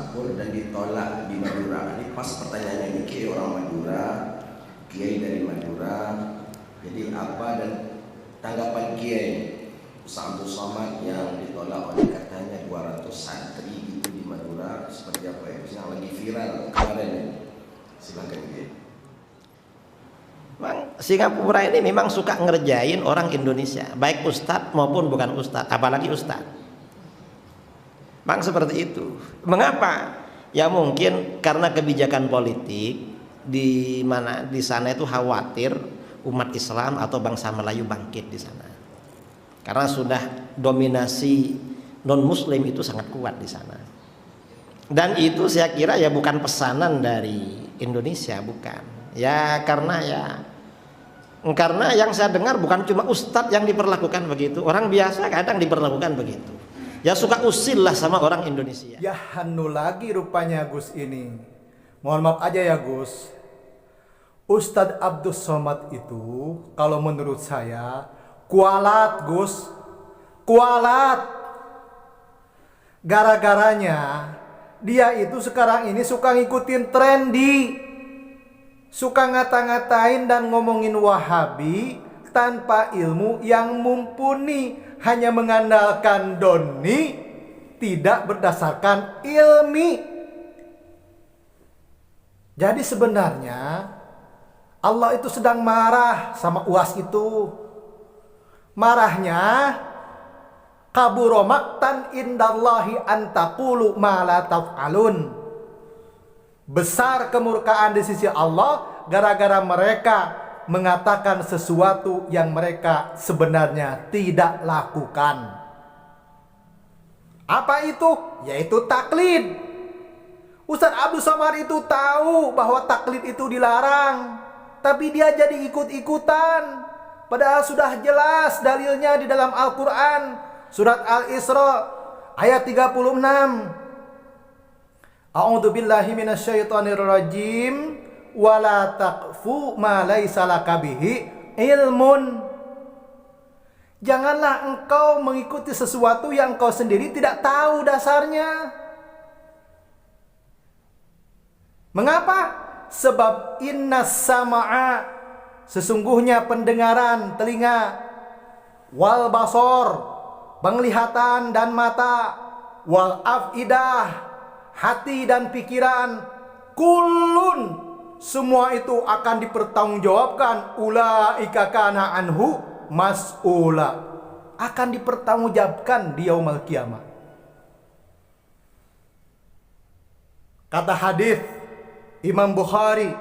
Singapura dan ditolak di Madura. Ini pas pertanyaannya ini, kiai orang Madura, kiai dari Madura. Jadi apa dan tanggapan kiai Ustaz Abdul Somad yang ditolak oleh katanya 200 santri gitu di Madura, seperti apa ya? Yang lagi viral kemarin ini. Silakan kiai. Memang Singapura ini memang suka ngerjain orang Indonesia, baik ustadz maupun bukan ustadz, apalagi ustadz. Memang seperti itu. Mengapa? Ya mungkin karena kebijakan politik di mana di sana itu khawatir umat Islam atau bangsa Melayu bangkit di sana. Karena sudah dominasi non Muslim itu sangat kuat di sana. Dan itu saya kira ya bukan pesanan dari Indonesia, bukan. Ya karena yang saya dengar bukan cuma ustadz yang diperlakukan begitu, orang biasa kadang diperlakukan begitu. Ya suka usil lah sama orang Indonesia. Ya hanu lagi rupanya Gus ini. Mohon maaf aja ya Gus. Ustadz Abdul Somad itu kalau menurut saya kualat Gus. Kualat. Gara-garanya dia itu sekarang ini suka ngikutin trendy. Suka ngata-ngatain dan ngomongin Wahabi tanpa ilmu yang mumpuni, hanya mengandalkan doni, tidak berdasarkan ilmi. Jadi sebenarnya Allah itu sedang marah sama UAS itu. Marahnya kabura maqtan indallahi an taqulu ma la taf'alun. Besar kemurkaan di sisi Allah gara-gara mereka mengatakan sesuatu yang mereka sebenarnya tidak lakukan. Apa itu? Yaitu taklid. Ustaz Abdul Somad itu tahu bahwa taklid itu dilarang, tapi dia jadi ikut-ikutan. Padahal sudah jelas dalilnya di dalam Al-Quran. Surat Al-Isra ayat 36. A'udzu billahi minasyaitonir rajim. Wala taqfu ma laisa laka bihi ilmun. Janganlah engkau mengikuti sesuatu yang engkau sendiri tidak tahu dasarnya. Mengapa? Sebab innas sama'a, sesungguhnya pendengaran telinga, wal basor, penglihatan dan mata, wal afidah, hati dan pikiran, kullun, semua itu akan dipertanggungjawabkan, ulaika kana anhu mas'ula, akan dipertanggungjawabkan di yaumul kiamah. Kata hadis Imam Bukhari,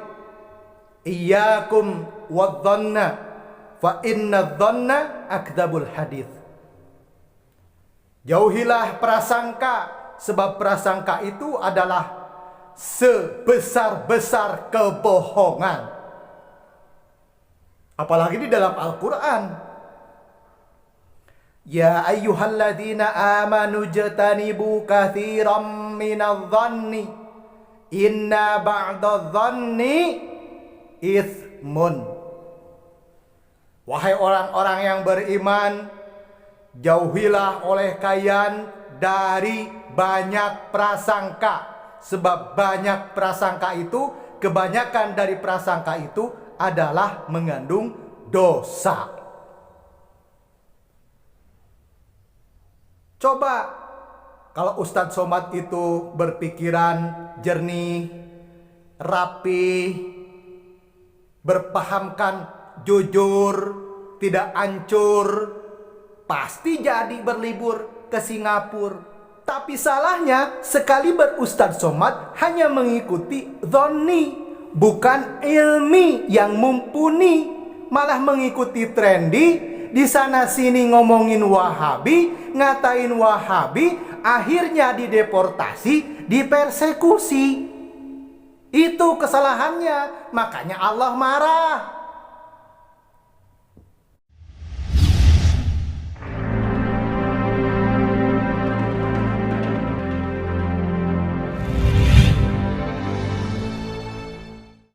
iyyakum wadh-dhanna fa inna dhanna akdzabul hadis. Jauhilah prasangka, sebab prasangka itu adalah sebesar-besar kebohongan. Apalagi di dalam Al-Quran. Ya ayyuhalladzina amanu jatanibu katsiran minadh-dhanni inna ba'dadh-dhanni itsmun. Wahai orang-orang yang beriman, jauhilah oleh kalian dari banyak prasangka, sebab banyak prasangka itu, kebanyakan dari prasangka itu adalah mengandung dosa. Coba kalau Ustadz Somad itu berpikiran jernih, rapi, berpahamkan jujur, tidak hancur, pasti jadi berlibur ke Singapura. Tapi salahnya sekali Ustadz Somad hanya mengikuti dhonni, bukan ilmi yang mumpuni, malah mengikuti trendy, di sana sini ngomongin Wahabi, ngatain Wahabi, akhirnya dideportasi, dipersekusi. Itu kesalahannya, makanya Allah marah.